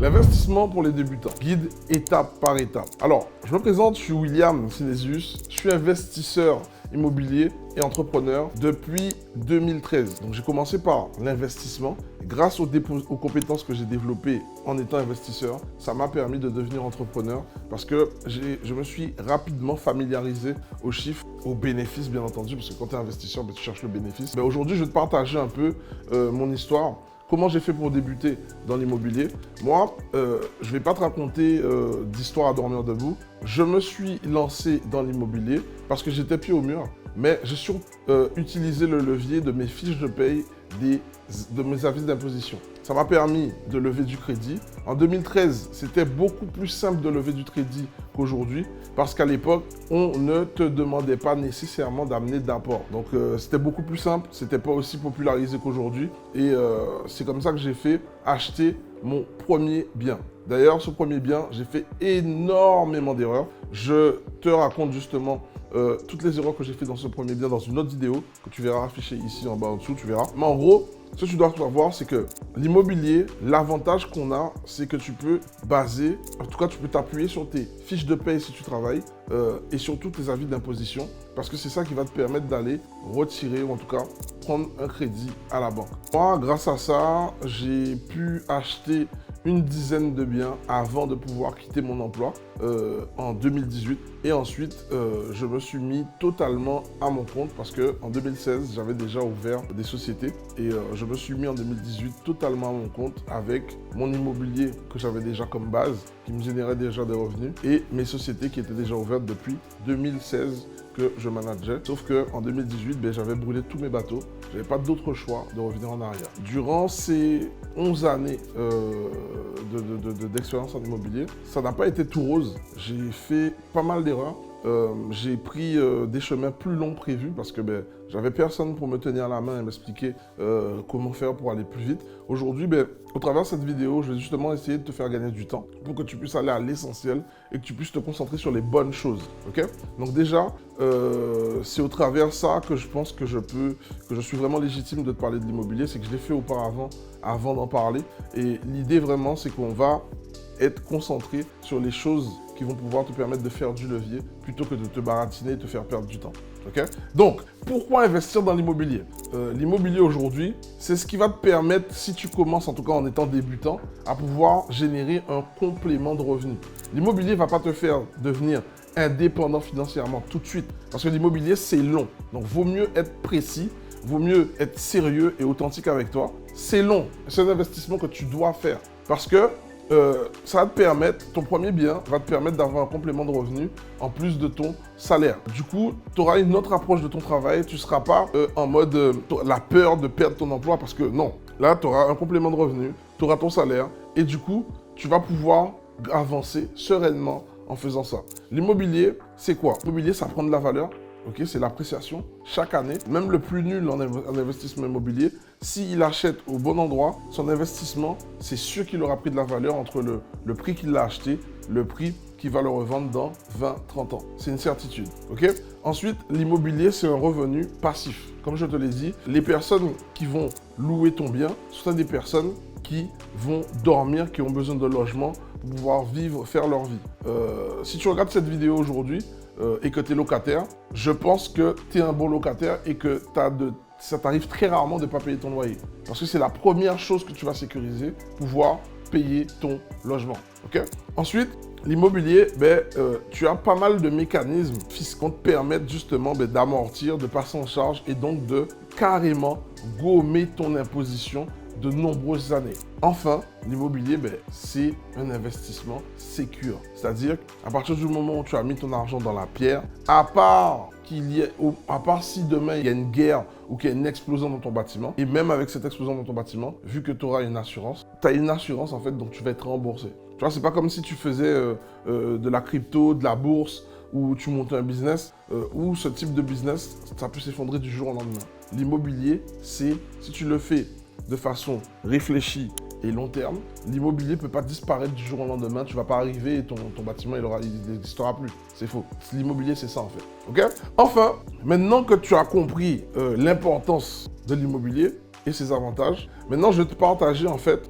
L'investissement pour les débutants, guide étape par étape. Alors, je me présente, je suis William Synesius, je suis investisseur immobilier et entrepreneur depuis 2013. Donc j'ai commencé par l'investissement. Grâce aux compétences que j'ai développées en étant investisseur, ça m'a permis de devenir entrepreneur parce que je me suis rapidement familiarisé aux chiffres, aux bénéfices bien entendu, parce que quand tu es investisseur, tu cherches le bénéfice. Mais aujourd'hui, je vais te partager un peu mon histoire. Comment j'ai fait pour débuter dans l'immobilier? Moi, je ne vais pas te raconter d'histoire à dormir debout. Je me suis lancé dans l'immobilier parce que j'étais pied au mur, mais j'ai surtout utilisé le levier de mes fiches de paye, de mes avis d'imposition. Ça m'a permis de lever du crédit. En 2013, c'était beaucoup plus simple de lever du crédit qu'aujourd'hui parce qu'à l'époque, on ne te demandait pas nécessairement d'amener d'apport. Donc, c'était beaucoup plus simple. C'était pas aussi popularisé qu'aujourd'hui. Et c'est comme ça que j'ai fait acheter mon premier bien. D'ailleurs, ce premier bien, j'ai fait énormément d'erreurs. Je te raconte justement toutes les erreurs que j'ai fait dans ce premier bien dans une autre vidéo que tu verras affichée ici en bas en dessous, tu verras. Mais en gros, ce que tu dois savoir, c'est que l'immobilier, l'avantage qu'on a, c'est que tu peux baser, en tout cas, tu peux t'appuyer sur tes fiches de paye si tu travailles et surtout tes avis d'imposition parce que c'est ça qui va te permettre d'aller retirer ou en tout cas prendre un crédit à la banque. Moi, grâce à ça, j'ai pu acheter une dizaine de biens avant de pouvoir quitter mon emploi en 2018. Et ensuite, je me suis mis totalement à mon compte parce qu'en 2016, j'avais déjà ouvert des sociétés et je me suis mis en 2018 totalement à mon compte avec mon immobilier que j'avais déjà comme base, qui me générait déjà des revenus et mes sociétés qui étaient déjà ouvertes depuis 2016 que je manageais. Sauf qu'en 2018, j'avais brûlé tous mes bateaux. Je n'avais pas d'autre choix de revenir en arrière. Durant ces 11 années d'expérience en immobilier, ça n'a pas été tout rose. J'ai fait pas mal d'erreurs. J'ai pris des chemins plus longs prévus parce que j'avais personne pour me tenir la main et m'expliquer comment faire pour aller plus vite. Aujourd'hui, au travers de cette vidéo, je vais justement essayer de te faire gagner du temps pour que tu puisses aller à l'essentiel et que tu puisses te concentrer sur les bonnes choses. Ok? Donc déjà, c'est au travers de ça que je pense que je suis vraiment légitime de te parler de l'immobilier. C'est que je l'ai fait auparavant, avant d'en parler. Et l'idée vraiment, c'est qu'on va être concentré sur les choses qui vont pouvoir te permettre de faire du levier plutôt que de te baratiner et te faire perdre du temps. Okay? Donc, pourquoi investir dans l'immobilier? L'immobilier aujourd'hui, c'est ce qui va te permettre, si tu commences en tout cas en étant débutant, à pouvoir générer un complément de revenus. L'immobilier ne va pas te faire devenir indépendant financièrement tout de suite parce que l'immobilier, c'est long. Donc, vaut mieux être précis, vaut mieux être sérieux et authentique avec toi. C'est long. C'est un investissement que tu dois faire parce que ça va te permettre, ton premier bien va te permettre d'avoir un complément de revenu en plus de ton salaire. Du coup, tu auras une autre approche de ton travail. Tu ne seras pas en mode la peur de perdre ton emploi parce que non. Là, tu auras un complément de revenu, tu auras ton salaire et du coup, tu vas pouvoir avancer sereinement en faisant ça. L'immobilier, c'est quoi? L'immobilier, ça prend de la valeur. Okay, c'est l'appréciation chaque année. Même le plus nul en investissement immobilier, s'il achète au bon endroit, son investissement, c'est sûr qu'il aura pris de la valeur entre le prix qu'il l'a acheté, le prix qu'il va le revendre dans 20-30 ans. C'est une certitude. Okay? Ensuite, l'immobilier, c'est un revenu passif. Comme je te l'ai dit, les personnes qui vont louer ton bien sont des personnes qui vont dormir, qui ont besoin de logement pour pouvoir vivre, faire leur vie. Si tu regardes cette vidéo aujourd'hui, et que tu es locataire, je pense que tu es un bon locataire et que ça t'arrive très rarement de ne pas payer ton loyer. Parce que c'est la première chose que tu vas sécuriser, pouvoir payer ton logement. Okay? Ensuite, l'immobilier, tu as pas mal de mécanismes qui vont te permettre justement d'amortir, de passer en charge et donc de carrément gommer ton imposition de nombreuses années. Enfin, l'immobilier, c'est un investissement sécure. C'est-à-dire qu'à partir du moment où tu as mis ton argent dans la pierre, à part si demain il y a une guerre ou qu'il y a une explosion dans ton bâtiment, et même avec cette explosion dans ton bâtiment, vu que tu auras une assurance, tu as une assurance en fait, donc tu vas être remboursé. Tu vois, c'est pas comme si tu faisais de la crypto, de la bourse, ou tu montes un business, où ce type de business, ça peut s'effondrer du jour au lendemain. L'immobilier, si tu le fais de façon réfléchie et long terme, l'immobilier ne peut pas disparaître du jour au lendemain. Tu ne vas pas arriver et ton bâtiment, il n'existera plus. C'est faux. L'immobilier, c'est ça en fait. Okay? Enfin, maintenant que tu as compris l'importance de l'immobilier et ses avantages, maintenant je vais te partager en fait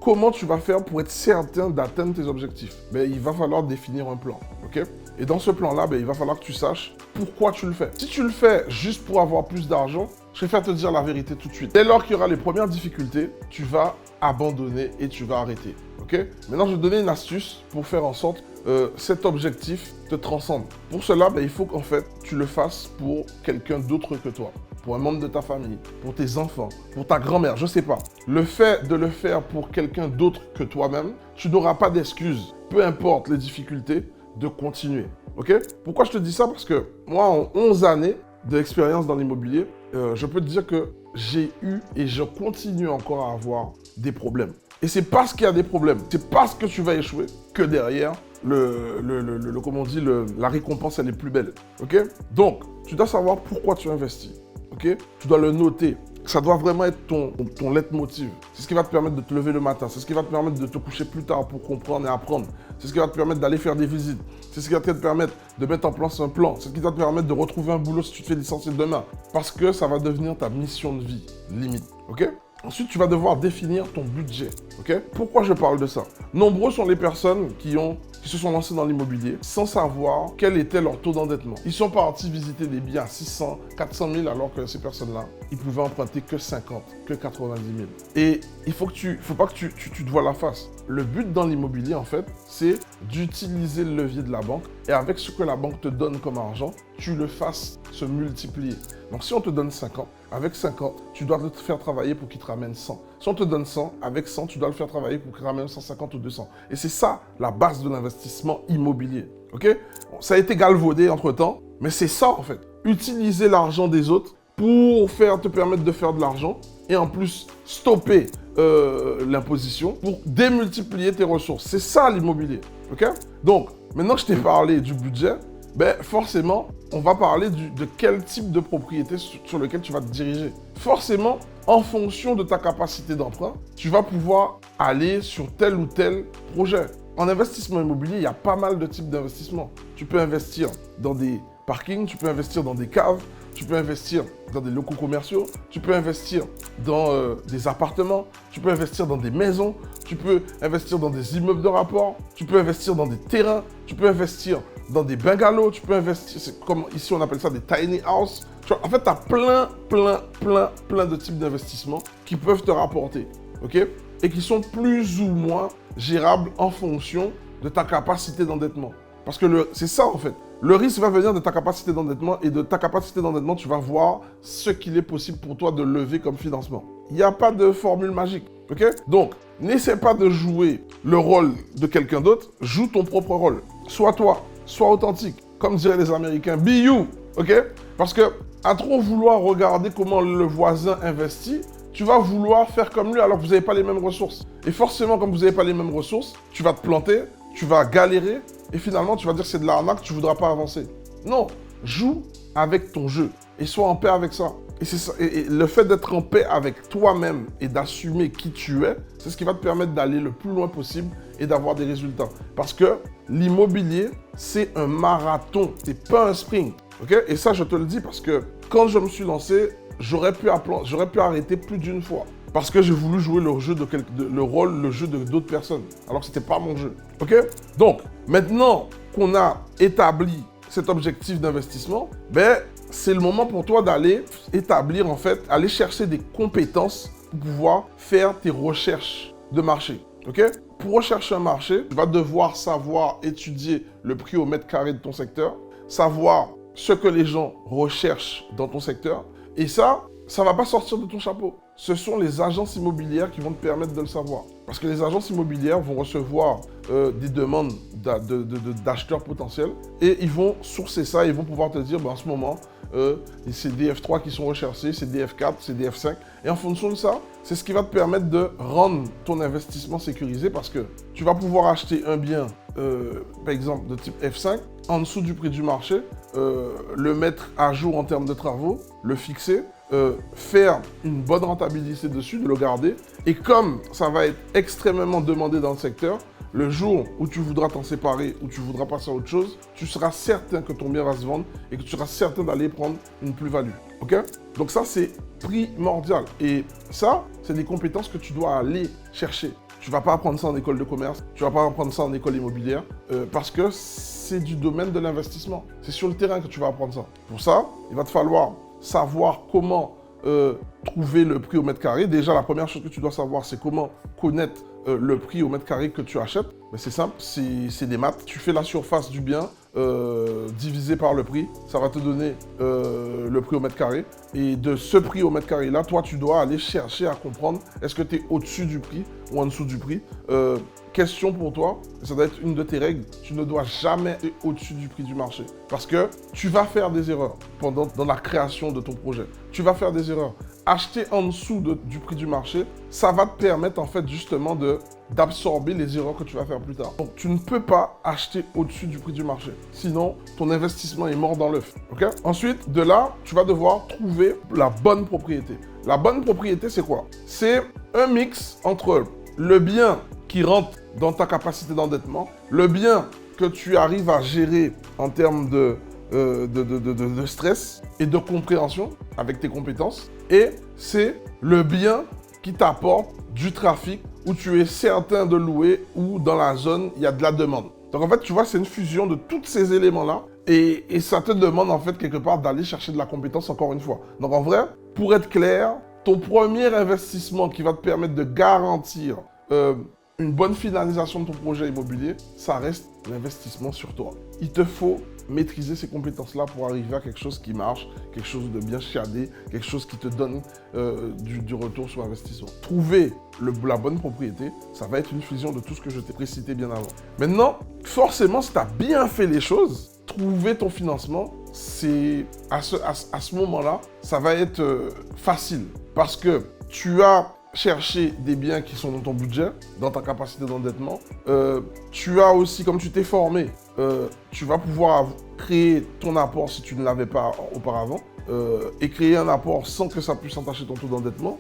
comment tu vas faire pour être certain d'atteindre tes objectifs? Ben, il va falloir définir un plan, ok? Et dans ce plan-là, ben, il va falloir que tu saches pourquoi tu le fais. Si tu le fais juste pour avoir plus d'argent, je préfère te dire la vérité tout de suite. Dès lors qu'il y aura les premières difficultés, tu vas abandonner et tu vas arrêter, ok? Maintenant, je vais te donner une astuce pour faire en sorte que cet objectif te transcende. Pour cela, ben, il faut qu'en fait, tu le fasses pour quelqu'un d'autre que toi. Pour un membre de ta famille, pour tes enfants, pour ta grand-mère, je ne sais pas. Le fait de le faire pour quelqu'un d'autre que toi-même, tu n'auras pas d'excuses, peu importe les difficultés, de continuer. Ok? Pourquoi je te dis ça? Parce que moi, en 11 années d'expérience dans l'immobilier, je peux te dire que j'ai eu et je continue encore à avoir des problèmes. Et c'est parce qu'il y a des problèmes, c'est parce que tu vas échouer que derrière, comment on dit, la récompense, elle est plus belle. Ok? Donc, tu dois savoir pourquoi tu investis. Okay? Tu dois le noter. Ça doit vraiment être ton leitmotiv. C'est ce qui va te permettre de te lever le matin. C'est ce qui va te permettre de te coucher plus tard pour comprendre et apprendre. C'est ce qui va te permettre d'aller faire des visites. C'est ce qui va te permettre de mettre en place un plan. C'est ce qui va te permettre de retrouver un boulot si tu te fais licencier demain. Parce que ça va devenir ta mission de vie, limite. Ok? Ensuite, tu vas devoir définir ton budget. Ok? Pourquoi je parle de ça? Nombreux sont les personnes qui se sont lancés dans l'immobilier sans savoir quel était leur taux d'endettement. Ils sont partis visiter des biens à 600, 400 000 alors que ces personnes-là, ils pouvaient emprunter que 50, que 90 000. Et il faut pas que tu te vois la face. Le but dans l'immobilier, en fait, c'est d'utiliser le levier de la banque et avec ce que la banque te donne comme argent, tu le fasses se multiplier. Donc si on te donne 50, avec 50, tu dois te faire travailler pour qu'il te ramène 100. Si on te donne 100, avec 100, tu dois le faire travailler pour qu'il te ramène 150 ou 200. Et c'est ça la base de l'investissement immobilier. Ok? Bon, ça a été galvaudé entre-temps, mais c'est ça en fait. Utiliser l'argent des autres pour te permettre de faire de l'argent et en plus stopper l'imposition pour démultiplier tes ressources. C'est ça l'immobilier. Ok? Donc, maintenant que je t'ai parlé du budget, ben forcément, on va parler de quel type de propriété sur lequel tu vas te diriger. Forcément, en fonction de ta capacité d'emprunt, tu vas pouvoir aller sur tel ou tel projet. En investissement immobilier, il y a pas mal de types d'investissements. Tu peux investir dans des parkings, tu peux investir dans des caves, tu peux investir dans des locaux commerciaux, tu peux investir dans des appartements, tu peux investir dans des maisons, tu peux investir dans des immeubles de rapport, tu peux investir dans des terrains, tu peux investir dans des bungalows, tu peux investir, c'est comme ici on appelle ça des tiny houses. En fait, tu as plein de types d'investissements qui peuvent te rapporter, ok? Et qui sont plus ou moins gérables en fonction de ta capacité d'endettement. Parce que c'est ça en fait. Le risque va venir de ta capacité d'endettement et de ta capacité d'endettement, tu vas voir ce qu'il est possible pour toi de lever comme financement. Il n'y a pas de formule magique, ok? Donc, n'essaie pas de jouer le rôle de quelqu'un d'autre, joue ton propre rôle. Sois toi, sois authentique. Comme diraient les Américains, be you, ok? Parce que à trop vouloir regarder comment le voisin investit, tu vas vouloir faire comme lui alors que vous n'avez pas les mêmes ressources. Et forcément, comme vous n'avez pas les mêmes ressources, tu vas te planter, tu vas galérer et finalement, tu vas dire que c'est de l'arnaque, tu ne voudras pas avancer. Non, joue avec ton jeu et sois en paix avec ça. Et, c'est ça. Et le fait d'être en paix avec toi-même et d'assumer qui tu es, c'est ce qui va te permettre d'aller le plus loin possible et d'avoir des résultats. Parce que l'immobilier, c'est un marathon, c'est pas un sprint. Okay? Et ça, je te le dis parce que quand je me suis lancé, j'aurais pu arrêter plus d'une fois. Parce que j'ai voulu jouer le jeu le jeu de d'autres personnes. Alors que ce n'était pas mon jeu. Ok? Donc, maintenant qu'on a établi cet objectif d'investissement, ben, c'est le moment pour toi d'aller établir, en fait, aller chercher des compétences pour pouvoir faire tes recherches de marché. Ok? Pour rechercher un marché, tu vas devoir savoir étudier le prix au mètre carré de ton secteur, savoir ce que les gens recherchent dans ton secteur. Et ça ne va pas sortir de ton chapeau. Ce sont les agences immobilières qui vont te permettre de le savoir. Parce que les agences immobilières vont recevoir des demandes d'acheteurs potentiels et ils vont sourcer ça, ils vont pouvoir te dire, ben, en ce moment, c'est des F3 qui sont recherchés, c'est des F4, c'est des F5. Et en fonction de ça, c'est ce qui va te permettre de rendre ton investissement sécurisé parce que tu vas pouvoir acheter un bien, par exemple, de type F5, en dessous du prix du marché, le mettre à jour en termes de travaux, le fixer, faire une bonne rentabilité dessus, de le garder. Et comme ça va être extrêmement demandé dans le secteur, le jour où tu voudras t'en séparer, ou tu voudras passer à autre chose, tu seras certain que ton bien va se vendre et que tu seras certain d'aller prendre une plus-value. Ok? Donc ça, c'est primordial. Et ça, c'est des compétences que tu dois aller chercher. Tu vas pas apprendre ça en école de commerce, tu vas pas apprendre ça en école immobilière, parce que c'est du domaine de l'investissement. C'est sur le terrain que tu vas apprendre ça. Pour ça, il va te falloir savoir comment trouver le prix au mètre carré. Déjà, la première chose que tu dois savoir, c'est comment connaître le prix au mètre carré que tu achètes. Mais c'est simple, c'est des maths. Tu fais la surface du bien divisé par le prix. Ça va te donner le prix au mètre carré. Et de ce prix au mètre carré là, toi, tu dois aller chercher à comprendre est-ce que tu es au-dessus du prix ou en dessous du prix. Question pour toi, ça doit être une de tes règles, tu ne dois jamais être au-dessus du prix du marché. Parce que tu vas faire des erreurs dans la création de ton projet. Tu vas faire des erreurs. Acheter en dessous du prix du marché, ça va te permettre en fait justement d'absorber les erreurs que tu vas faire plus tard. Donc tu ne peux pas acheter au-dessus du prix du marché. Sinon, ton investissement est mort dans l'œuf. Okay? Ensuite, de là, tu vas devoir trouver la bonne propriété. La bonne propriété, c'est quoi? C'est un mix entre le bien qui rentre dans ta capacité d'endettement, le bien que tu arrives à gérer en termes de stress et de compréhension avec tes compétences, et c'est le bien qui t'apporte du trafic où tu es certain de louer ou dans la zone, il y a de la demande. Donc en fait, tu vois, c'est une fusion de tous ces éléments-là et ça te demande en fait quelque part d'aller chercher de la compétence encore une fois. Donc en vrai, pour être clair, ton premier investissement qui va te permettre de garantir une bonne finalisation de ton projet immobilier, ça reste l'investissement sur toi. Il te faut maîtriser ces compétences-là pour arriver à quelque chose qui marche, quelque chose de bien chiadé, quelque chose qui te donne du retour sur investissement. Trouver la bonne propriété, ça va être une fusion de tout ce que je t'ai précité bien avant. Maintenant, forcément, si tu as bien fait les choses, trouver ton financement, c'est à ce moment-là, ça va être facile parce que tu as chercher des biens qui sont dans ton budget, dans ta capacité d'endettement. Tu as aussi, comme tu t'es formé, tu vas pouvoir créer ton apport si tu ne l'avais pas auparavant et créer un apport sans que ça puisse entacher ton taux d'endettement.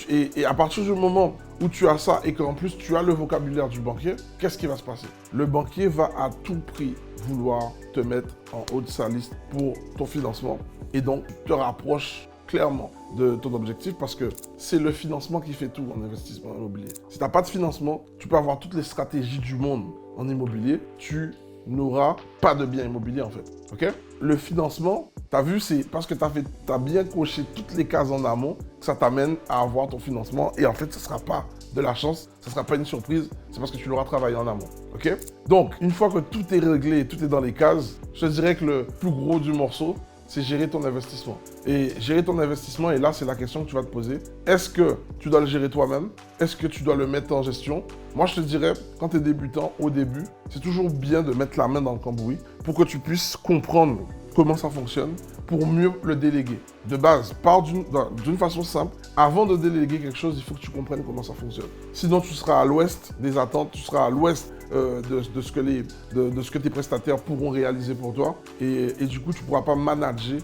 Et à partir du moment où tu as ça et qu'en plus tu as le vocabulaire du banquier, qu'est-ce qui va se passer? Le banquier va à tout prix vouloir te mettre en haut de sa liste pour ton financement et donc te rapproche clairement de ton objectif parce que c'est le financement qui fait tout en investissement immobilier. Si tu n'as pas de financement, tu peux avoir toutes les stratégies du monde en immobilier, tu n'auras pas de bien immobilier en fait. Okay? Le financement, tu as vu, c'est parce que tu as bien coché toutes les cases en amont que ça t'amène à avoir ton financement et en fait, ce ne sera pas de la chance, ce ne sera pas une surprise, c'est parce que tu l'auras travaillé en amont. Okay? Donc, une fois que tout est réglé, tout est dans les cases, je te dirais que le plus gros du morceau, c'est gérer ton investissement. Et gérer ton investissement, et là, c'est la question que tu vas te poser. Est-ce que tu dois le gérer toi-même? Est-ce que tu dois le mettre en gestion? Moi, je te dirais, quand tu es débutant, au début, c'est toujours bien de mettre la main dans le cambouis pour que tu puisses comprendre comment ça fonctionne, pour mieux le déléguer. De base, pars d'une façon simple. Avant de déléguer quelque chose, il faut que tu comprennes comment ça fonctionne. Sinon, tu seras à l'ouest des attentes, tu seras à l'ouest de ce que tes prestataires pourront réaliser pour toi. Et du coup, tu ne pourras pas manager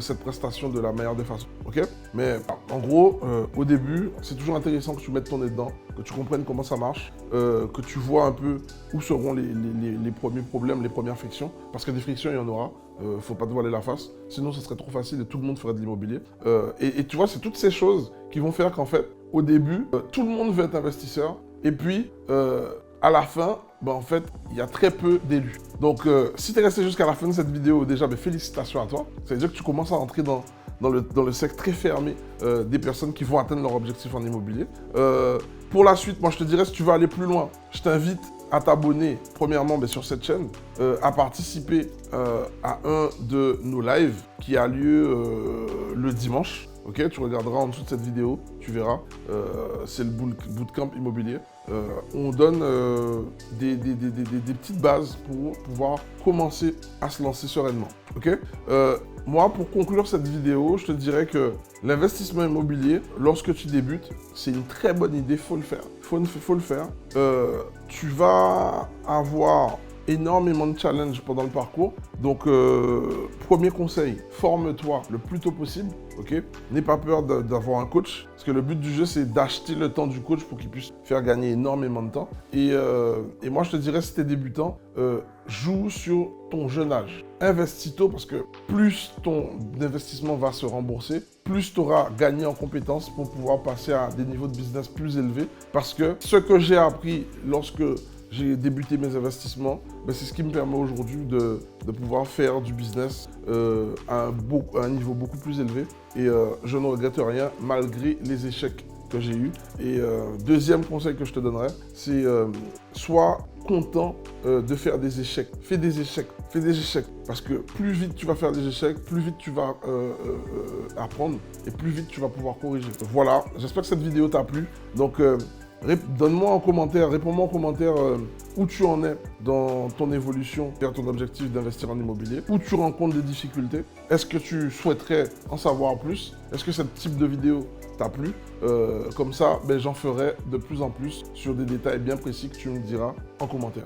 cette prestation de la meilleure des façons. Okay? Mais en gros, au début, c'est toujours intéressant que tu mettes ton nez dedans, que tu comprennes comment ça marche, que tu vois un peu où seront les premiers problèmes, les premières frictions. Parce que des frictions, il y en aura. Faut pas te voiler la face. Sinon, ce serait trop facile et tout le monde ferait de l'immobilier. Et tu vois, c'est toutes ces choses qui vont faire qu'en fait, au début, tout le monde veut être investisseur. Et puis, à la fin, en fait, il y a très peu d'élus. Donc, si tu es resté jusqu'à la fin de cette vidéo, déjà, félicitations à toi. Ça veut dire que tu commences à entrer dans le cercle très fermé des personnes qui vont atteindre leur objectif en immobilier. Pour la suite, moi, je te dirais, si tu veux aller plus loin, je t'invite à t'abonner, premièrement, sur cette chaîne, à participer à un de nos lives qui a lieu le dimanche. Ok, tu regarderas en dessous de cette vidéo, tu verras. C'est le bootcamp immobilier. On donne des petites bases pour pouvoir commencer à se lancer sereinement. Ok, moi, pour conclure cette vidéo, je te dirais que l'investissement immobilier, lorsque tu débutes, c'est une très bonne idée, il faut le faire. Faut le faire. Tu vas avoir énormément de challenges pendant le parcours. Donc, premier conseil, forme-toi le plus tôt possible. Ok, n'aie pas peur d'avoir un coach, parce que le but du jeu, c'est d'acheter le temps du coach pour qu'il puisse faire gagner énormément de temps. Et moi, je te dirais, si tu es débutant, joue sur ton jeune âge. Investis tôt, parce que plus ton investissement va se rembourser, plus tu auras gagné en compétences pour pouvoir passer à des niveaux de business plus élevés. Parce que ce que j'ai appris lorsque j'ai débuté mes investissements, c'est ce qui me permet aujourd'hui de pouvoir faire du business à un niveau beaucoup plus élevé. Et je ne regrette rien malgré les échecs que j'ai eus. Et deuxième conseil que je te donnerais, c'est sois content de faire des échecs. Fais des échecs. Fais des échecs. Parce que plus vite tu vas faire des échecs, plus vite tu vas apprendre et plus vite tu vas pouvoir corriger. Voilà, j'espère que cette vidéo t'a plu. Donc, donne-moi en commentaire, réponds-moi en commentaire où tu en es dans ton évolution vers ton objectif d'investir en immobilier, où tu rencontres des difficultés. Est-ce que tu souhaiterais en savoir plus? Est-ce que ce type de vidéo t'a plu? Comme ça, j'en ferai de plus en plus sur des détails bien précis que tu me diras en commentaire.